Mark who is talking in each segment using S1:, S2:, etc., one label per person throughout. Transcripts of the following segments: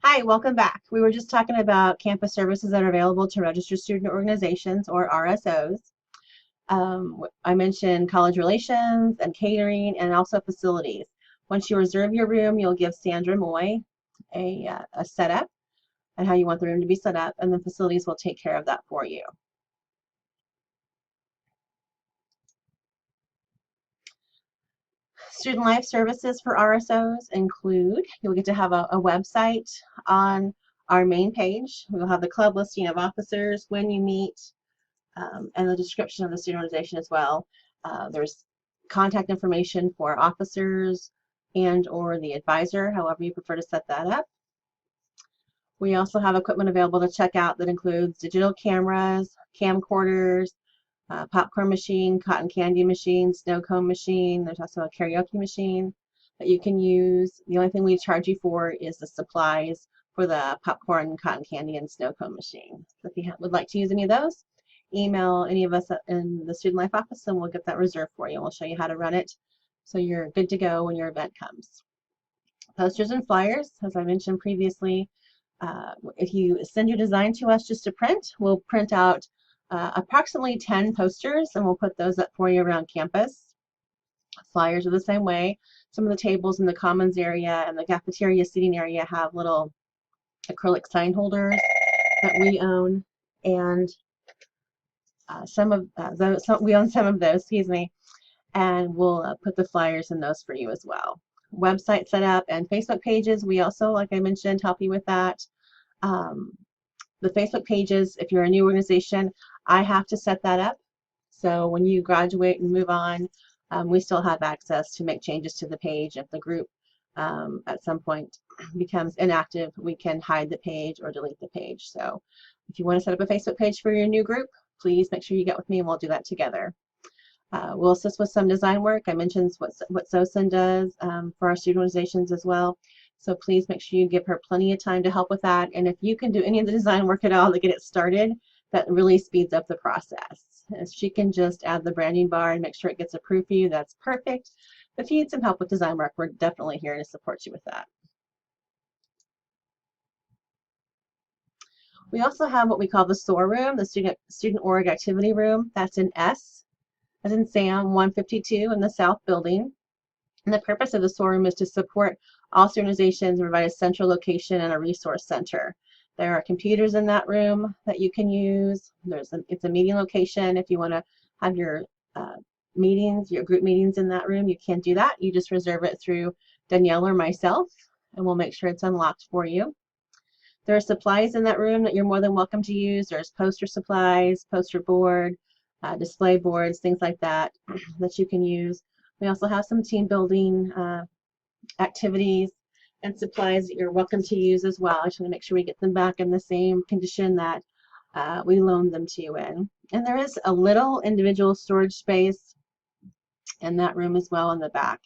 S1: Hi, welcome back. We were just talking about campus services that are available to registered student organizations or RSOs. I mentioned college relations and catering and also facilities. Once you reserve your room, you'll give Sandra Moy a setup and how you want the room to be set up, and then facilities will take care of that for you. Student life services for RSOs include, you'll get to have a website on our main page. We'll have the club listing of officers, when you meet, and the description of the student organization as well. There's contact information for officers and or the advisor, however you prefer to set that up. We also have equipment available to check out that includes digital cameras, camcorders, popcorn machine, cotton candy machine, snow cone machine. There's also a karaoke machine that you can use. The only thing we charge you for is the supplies for the popcorn, cotton candy, and snow cone machine. So if you would like to use any of those, email any of us in the Student Life office and we'll get that reserved for you. We'll show you how to run it so you're good to go when your event comes. Posters and flyers, as I mentioned previously, if you send your design to us just to print, we'll print out approximately 10 posters and we'll put those up for you around campus. Flyers are the same way. Some of the tables in the commons area and the cafeteria seating area have little acrylic sign holders that we own, and we own some of those, excuse me, and we'll put the flyers in those for you as well. Website setup and Facebook pages, we also, like I mentioned, help you with that. The Facebook pages, if you're a new organization, I have to set that up. So when you graduate and move on, we still have access to make changes to the page. If the group at some point becomes inactive, we can hide the page or delete the page. So if you want to set up a Facebook page for your new group, please make sure you get with me and we'll do that together. We'll assist with some design work. I mentioned what SOSUN does for our student organizations as well. So please make sure you give her plenty of time to help with that. And if you can do any of the design work at all to get it started, that really speeds up the process. If she can just add the branding bar and make sure it gets approved for you, that's perfect. If you need some help with design work, we're definitely here to support you with that. We also have what we call the SOAR room, the Student Org Activity Room. That's in S, as in Sam, 152 in the South Building. And the purpose of the SOAR room is to support all organizations and provide a central location and a resource center. There are computers in that room that you can use. It's a meeting location. If you want to have your meetings, your group meetings in that room, you can do that. You just reserve it through Danielle or myself, and we'll make sure it's unlocked for you. There are supplies in that room that you're more than welcome to use. There's poster supplies, poster board, display boards, things like that that you can use. We also have some team building activities and supplies that you're welcome to use as well. I just want to make sure we get them back in the same condition that we loaned them to you in. And there is a little individual storage space in that room as well in the back.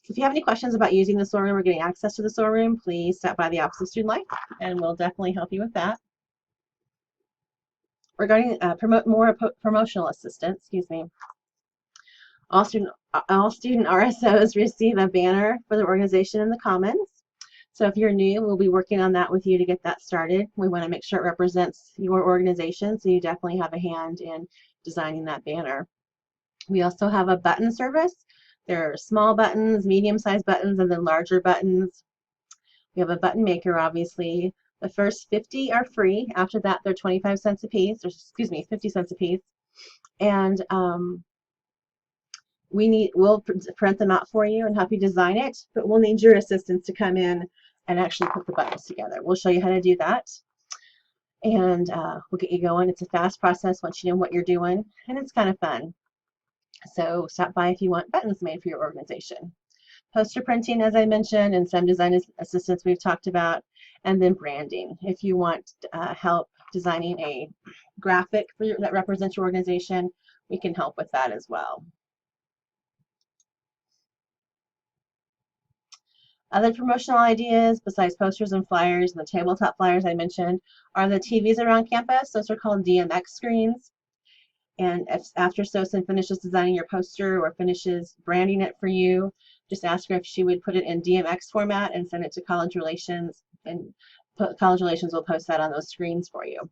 S1: So if you have any questions about using the SOAR room or getting access to the SOAR room, please stop by the Office of Student Life and we'll definitely help you with that. Regarding promotional assistance, excuse me, all student RSOs receive a banner for their organization in the Commons. So if you're new, we'll be working on that with you to get that started. We want to make sure it represents your organization, so you definitely have a hand in designing that banner. We also have a button service. There are small buttons, medium-sized buttons, and then larger buttons. We have a button maker, obviously. The first 50 are free. After that, they're 25 cents a piece, or excuse me, 50 cents a piece. And we'll print them out for you and help you design it, but we'll need your assistance to come in and actually put the buttons together. We'll show you how to do that, and we'll get you going. It's a fast process once you know what you're doing, and it's kind of fun. So stop by if you want buttons made for your organization. Poster printing, as I mentioned, and some design assistance we've talked about, and then branding. If you want help designing a graphic that represents your organization, we can help with that as well. Other promotional ideas besides posters and flyers and the tabletop flyers I mentioned are the TVs around campus. Those are called DMX screens. And after SOSUN finishes designing your poster or finishes branding it for you, just ask her if she would put it in DMX format and send it to College Relations and College Relations will post that on those screens for you.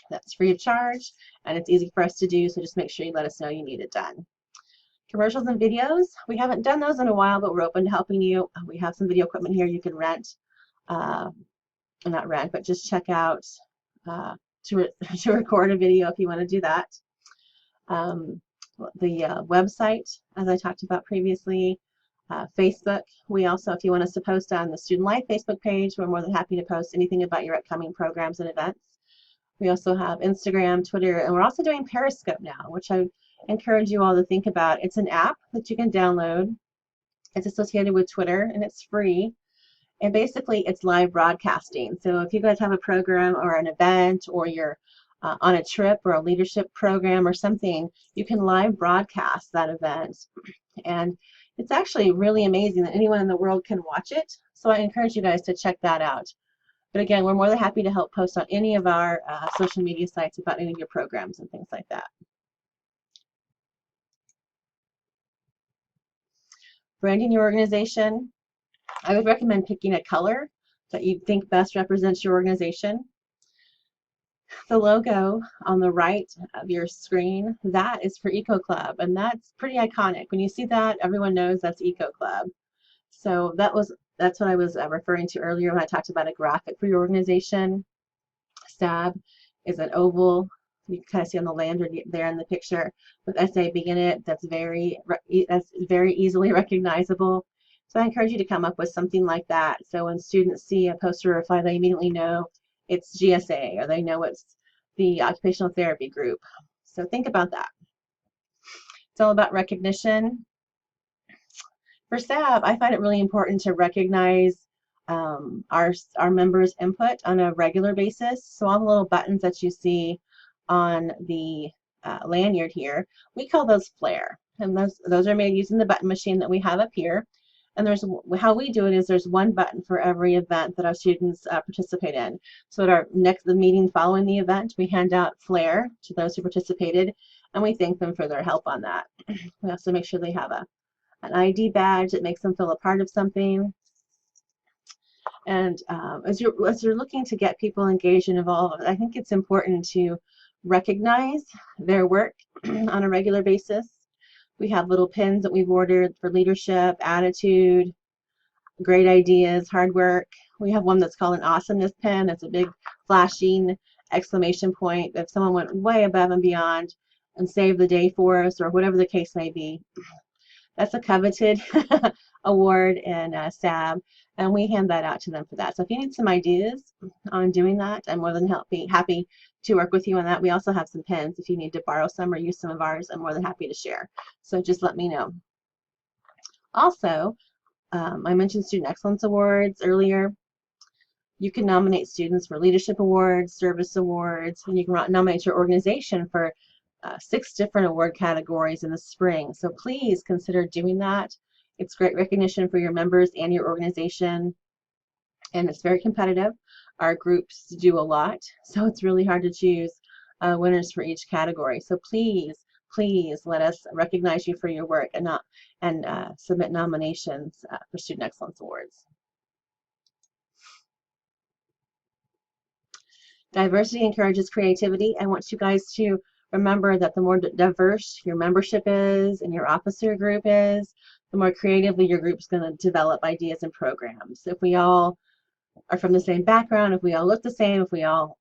S1: That's free of charge, and it's easy for us to do, so just make sure you let us know you need it done. Commercials and videos, we haven't done those in a while, but we're open to helping you. We have some video equipment here you can rent, not rent, but just check out to record a video if you want to do that. The website, as I talked about previously, Facebook. We also, if you want us to post on the Student Life Facebook page, we're more than happy to post anything about your upcoming programs and events. We also have Instagram, Twitter, and we're also doing Periscope now, which I encourage you all to think about. It's an app that you can download. It's associated with Twitter, and it's free. And basically, it's live broadcasting. So if you guys have a program or an event, or you're on a trip or a leadership program or something, you can live broadcast that event. And it's actually really amazing that anyone in the world can watch it. So I encourage you guys to check that out. But again, we're more than happy to help post on any of our social media sites about any of your programs and things like that. Branding your organization. I would recommend picking a color that you think best represents your organization. The logo on the right of your screen, that is for Eco Club, and that's pretty iconic. When you see that, everyone knows that's Eco Club. So that's what I was referring to earlier when I talked about a graphic for your organization. STAB is an oval. You can kind of see on the lanyard there in the picture with SAB in it. That's very easily recognizable. So I encourage you to come up with something like that. So when students see a poster or flyer, they immediately know it's GSA, or they know it's the occupational therapy group. So think about that. It's all about recognition. For STAB, I find it really important to recognize our members' input on a regular basis. So all the little buttons that you see on the lanyard here, we call those flare. And those are made using the button machine that we have up here. And how we do it is there's one button for every event that our students participate in. So at the meeting following the event, we hand out flare to those who participated, and we thank them for their help on that. We also make sure they have an ID badge that makes them feel a part of something. And as you're looking to get people engaged and involved, I think it's important to recognize their work on a regular basis. We have little pins that we've ordered for leadership, attitude, great ideas, hard work. We have one that's called an awesomeness pin. That's a big flashing exclamation point if someone went way above and beyond and saved the day for us, or whatever the case may be. That's a coveted award in STAB, and we hand that out to them for that. So if you need some ideas on doing that, I'm more than happy to work with you on that. We also have some pens. If you need to borrow some or use some of ours, I'm more than happy to share. So just let me know. Also, I mentioned Student Excellence Awards earlier. You can nominate students for leadership awards, service awards, and you can nominate your organization for 6 different award categories in the spring. So please consider doing that. It's great recognition for your members and your organization, and it's very competitive. Our groups do a lot, so it's really hard to choose winners for each category. So please let us recognize you for your work and submit nominations for Student Excellence Awards. Diversity encourages creativity. I want you guys to remember that the more diverse your membership is and your officer group is, the more creatively your group's going to develop ideas and programs. If we all are from the same background, if we all look the same, if we all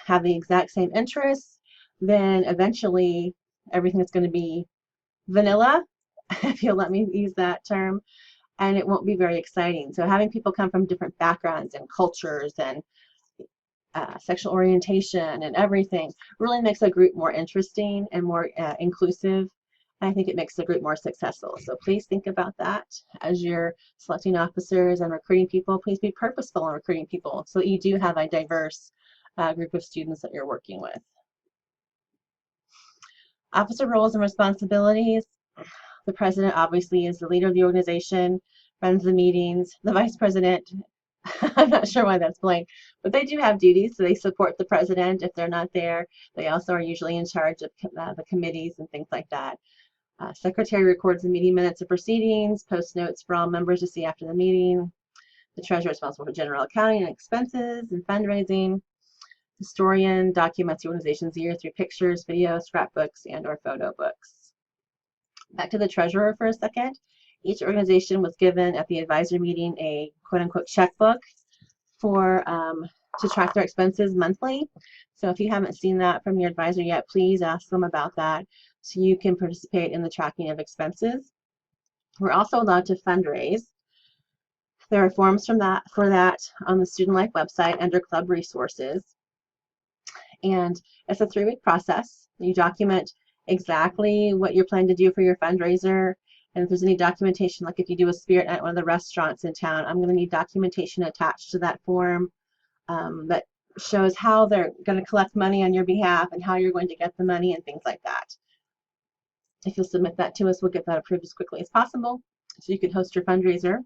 S1: have the exact same interests, then eventually everything is going to be vanilla, if you'll let me use that term, and it won't be very exciting. So having people come from different backgrounds and cultures and sexual orientation and everything really makes a group more interesting and more inclusive. I think it makes the group more successful. So please think about that as you're selecting officers and recruiting people. Please be purposeful in recruiting people so that you do have a diverse group of students that you're working with. Officer roles and responsibilities. The president obviously is the leader of the organization, runs the meetings. The vice president, I'm not sure why that's blank, but they do have duties, so they support the president if they're not there. They also are usually in charge of the committees and things like that. Secretary records the meeting minutes of proceedings, posts notes for all members to see after the meeting. The treasurer is responsible for general accounting and expenses and fundraising. Historian documents the organization's year through pictures, videos, scrapbooks, and or photo books. Back to the treasurer for a second. Each organization was given at the advisor meeting a quote-unquote checkbook for to track their expenses monthly. So if you haven't seen that from your advisor yet, please ask them about that so you can participate in the tracking of expenses. We're also allowed to fundraise. There are forms for that on the Student Life website under Club Resources. And it's a 3-week process. You document exactly what you're planning to do for your fundraiser. And if there's any documentation, like if you do a spirit night at one of the restaurants in town, I'm going to need documentation attached to that form that shows how they're going to collect money on your behalf and how you're going to get the money and things like that. If you'll submit that to us, we'll get that approved as quickly as possible so you can host your fundraiser.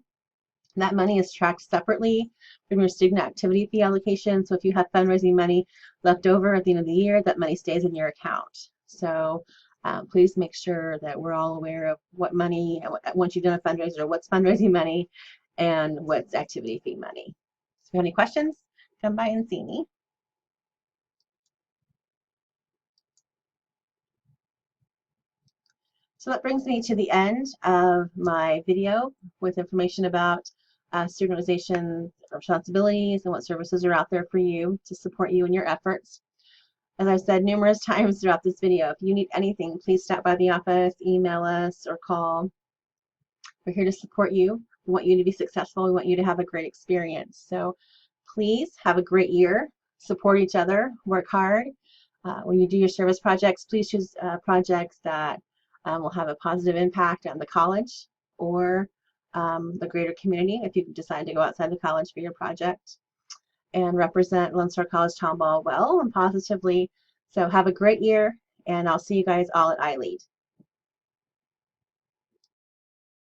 S1: That money is tracked separately from your student activity fee allocation. So if you have fundraising money left over at the end of the year, that money stays in your account. So please make sure that we're all aware of what money, once you've done a fundraiser, what's fundraising money and what's activity fee money. If you have any questions, come by and see me. So that brings me to the end of my video with information about student organization responsibilities and what services are out there for you to support you in your efforts. As I've said numerous times throughout this video, if you need anything, please stop by the office, email us, or call. We're here to support you. We want you to be successful. We want you to have a great experience. So please have a great year. Support each other. Work hard. When you do your service projects, please choose projects that will have a positive impact on the college or the greater community if you decide to go outside the college for your project, and represent Lone Star College Tomball well and positively. So have a great year, and I'll see you guys all at iLead.